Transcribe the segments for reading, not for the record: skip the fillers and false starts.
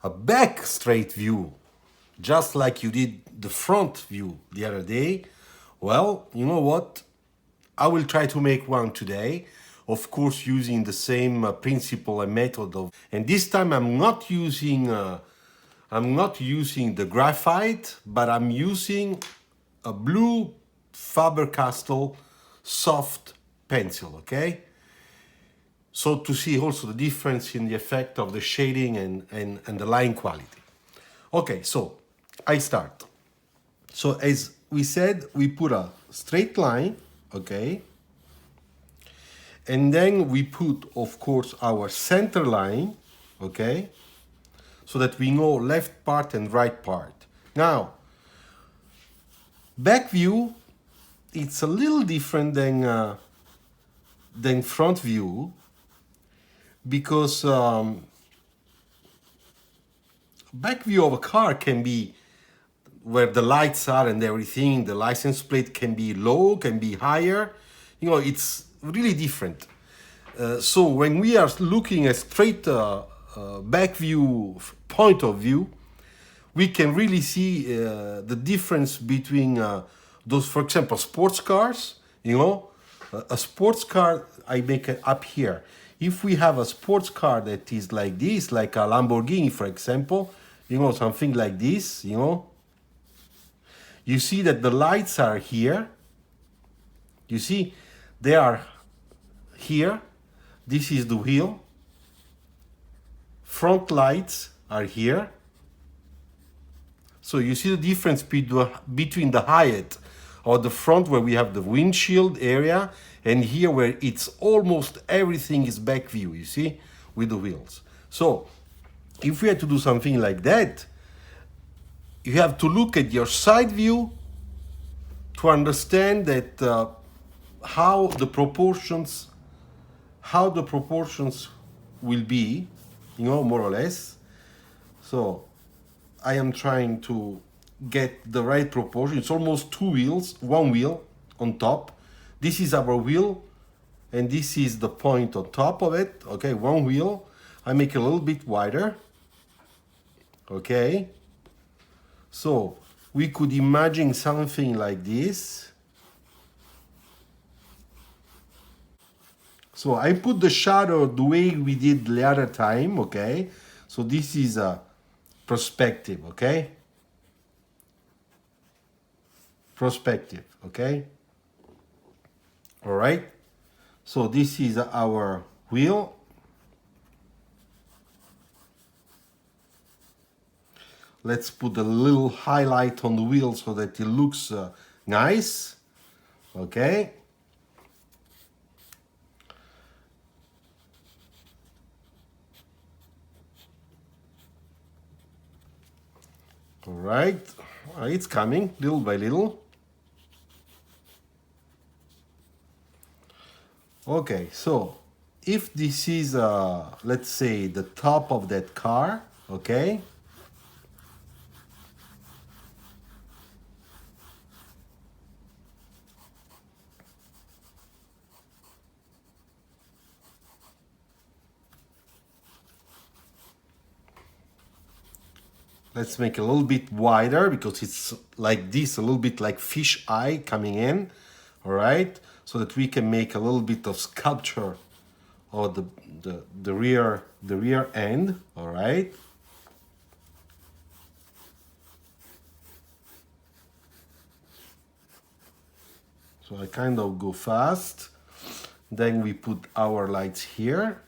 a back straight view, just like you did the front view the other day, well, you know what? I will try to make one today, of course, using the same principle and method of. And this time I'm not using the graphite, but I'm using a blue Faber-Castell soft pencil. Okay. So to see also the difference in the effect of the shading and the line quality. Okay, so I start. So as we said, we put a straight line, okay? And then we put, of course, our center line, okay? So that we know left part and right part. Now, back view, it's a little different than front view because back view of a car can be where the lights are and everything. The license plate can be low, can be higher. You know, it's really different. So when we are looking at straight back view point of view, we can really see the difference between those, for example, sports cars. You know, a sports car, I make it up here. If we have a sports car that is like this, like a Lamborghini, for example, you know, something like this, you know, you see that the lights are here. You see, they are here. This is the wheel. Front lights are here. So you see the difference between the height of the front where we have the windshield area and here where it's almost everything is back view, you see, with the wheels. So if we had to do something like that, you have to look at your side view to understand that how the proportions will be, you know, more or less. So I am trying to get the right proportion. It's almost two wheels, one wheel on top. This is our wheel, and this is the point on top of it. Okay, one wheel. I make it a little bit wider. Okay. So we could imagine something like this. So I put the shadow the way we did the other time, okay? So this is a perspective, okay? Perspective, okay? All right? So this is our wheel. Let's put a little highlight on the wheel so that it looks nice, okay? All right, it's coming little by little. Okay, so if this is, let's say, the top of that car, okay? Let's make it a little bit wider because it's like this, a little bit like fish eye coming in, all right? So that we can make a little bit of sculpture of the rear end, all right? So I kind of go fast. Then we put our lights here.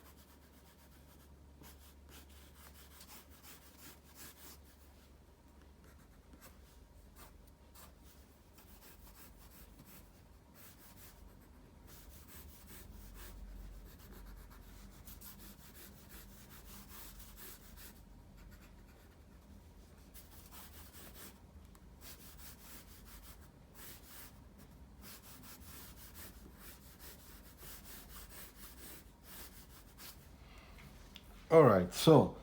All right, so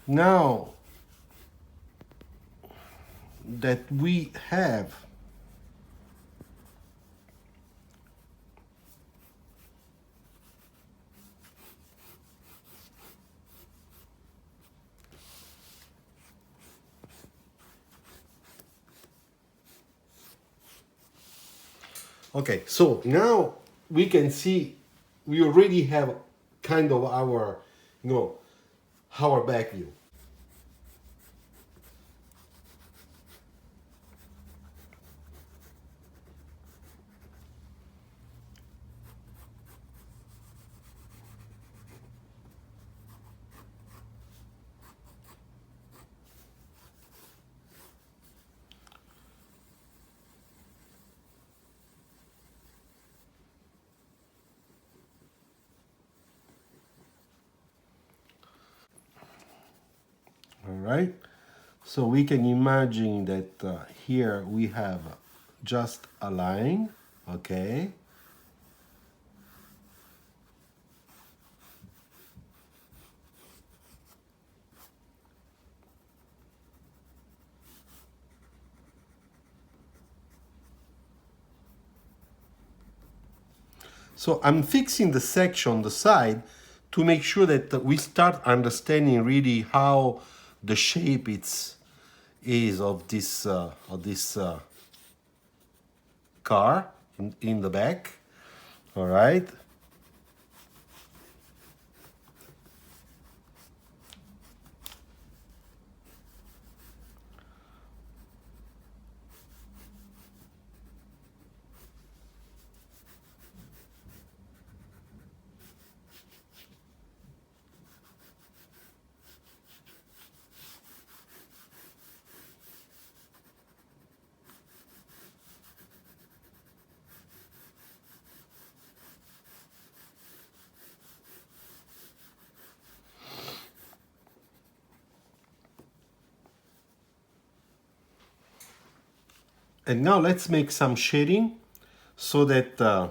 now that we have Okay, so now we can see we already have kind of our, you know, our back view. All right. So we can imagine that here we have just a line, okay? So I'm fixing the section on the side to make sure that we start understanding really how the shape is of this car in the back. All right. And now let's make some shading so that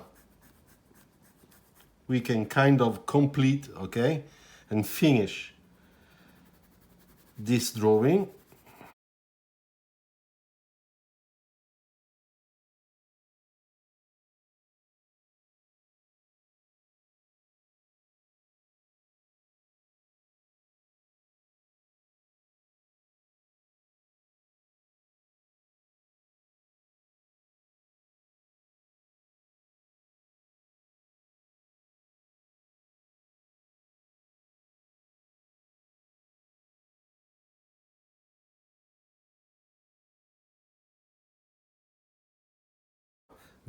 we can kind of complete, okay, and finish this drawing.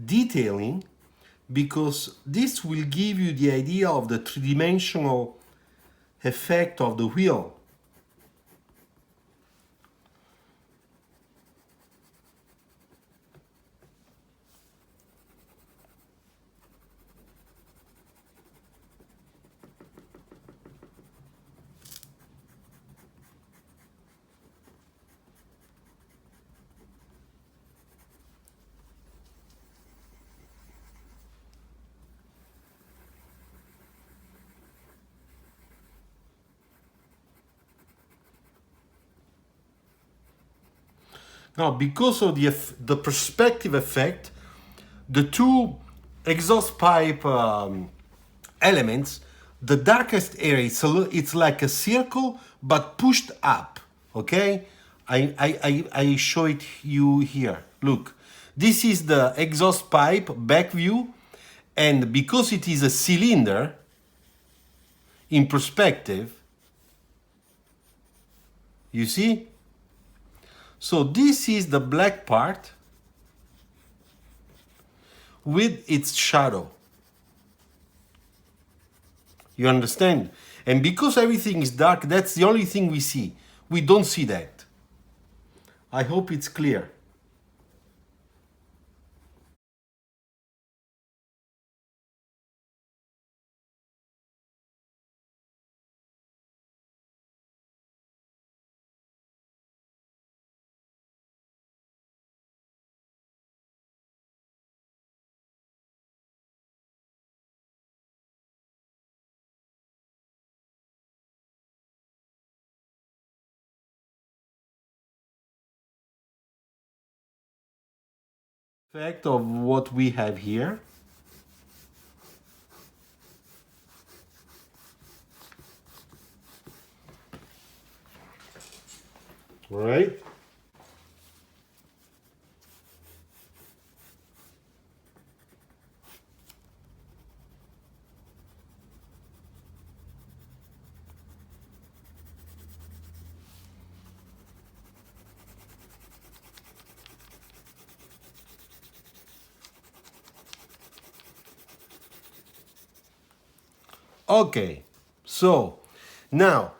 Detailing, because this will give you the idea of the three-dimensional effect of the wheel. Now, because of the perspective effect, the two exhaust pipe elements, the darkest area, it's like a circle but pushed up, okay? I show it you here. Look, this is the exhaust pipe back view, and because it is a cylinder in perspective, you see? So this is the black part with its shadow. You understand? And because everything is dark, that's the only thing we see. We don't see that. I hope it's clear. Effect of what we have here. All right. Okay, so now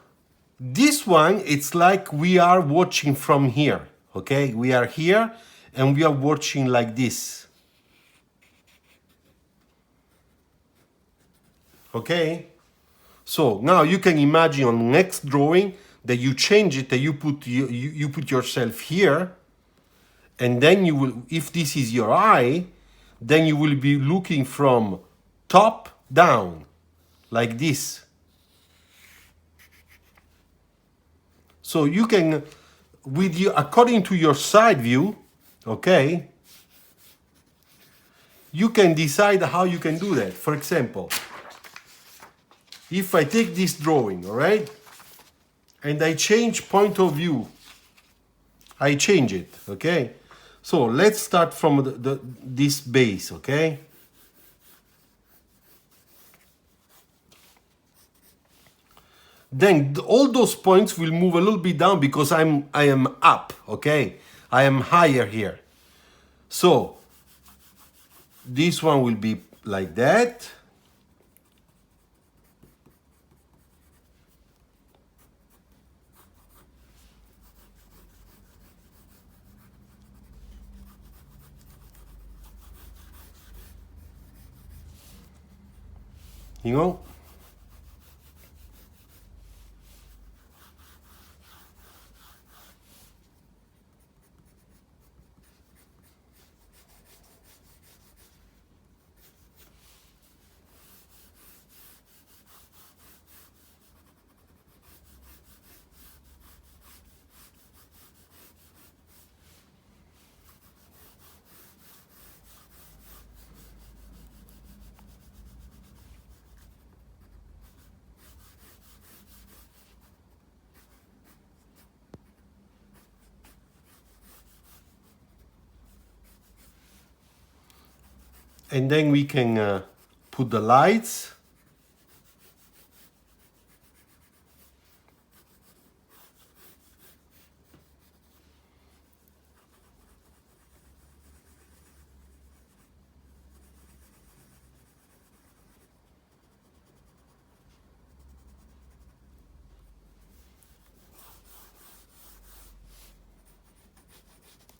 this one, it's like we are watching from here, okay? We are here and we are watching like this, okay? So now you can imagine on the next drawing that you change it, that you put yourself here, and then you will, if this is your eye, then you will be looking from top down, like this. So you can, with you, according to your side view, okay, you can decide how you can do that. For example, if I take this drawing, all right, and I change point of view, I change it, okay? So let's start from this base, okay? Then all those points will move a little bit down because I am up, okay? I am higher here. So this one will be like that. You know? And then we can put the lights.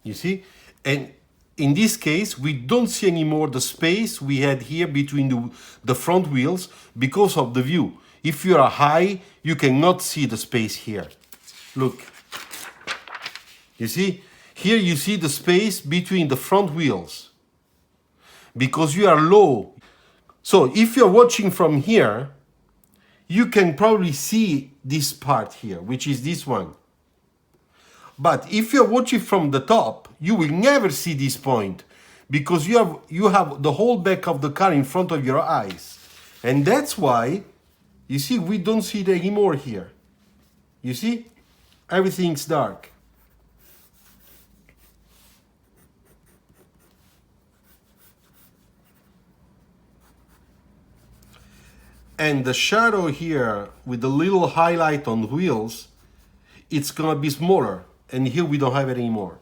You see? And in this case, we don't see anymore the space we had here between the front wheels because of the view. If you are high, you cannot see the space here. Look. You see? Here you see the space between the front wheels because you are low. So if you're watching from here, you can probably see this part here, which is this one. But if you're watching from the top, you will never see this point because you have the whole back of the car in front of your eyes. And that's why, you see, we don't see it anymore here. You see? Everything's dark. And the shadow here with the little highlight on the wheels, it's gonna be smaller. And here we don't have it anymore.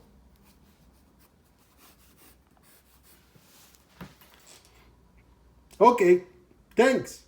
Okay, thanks.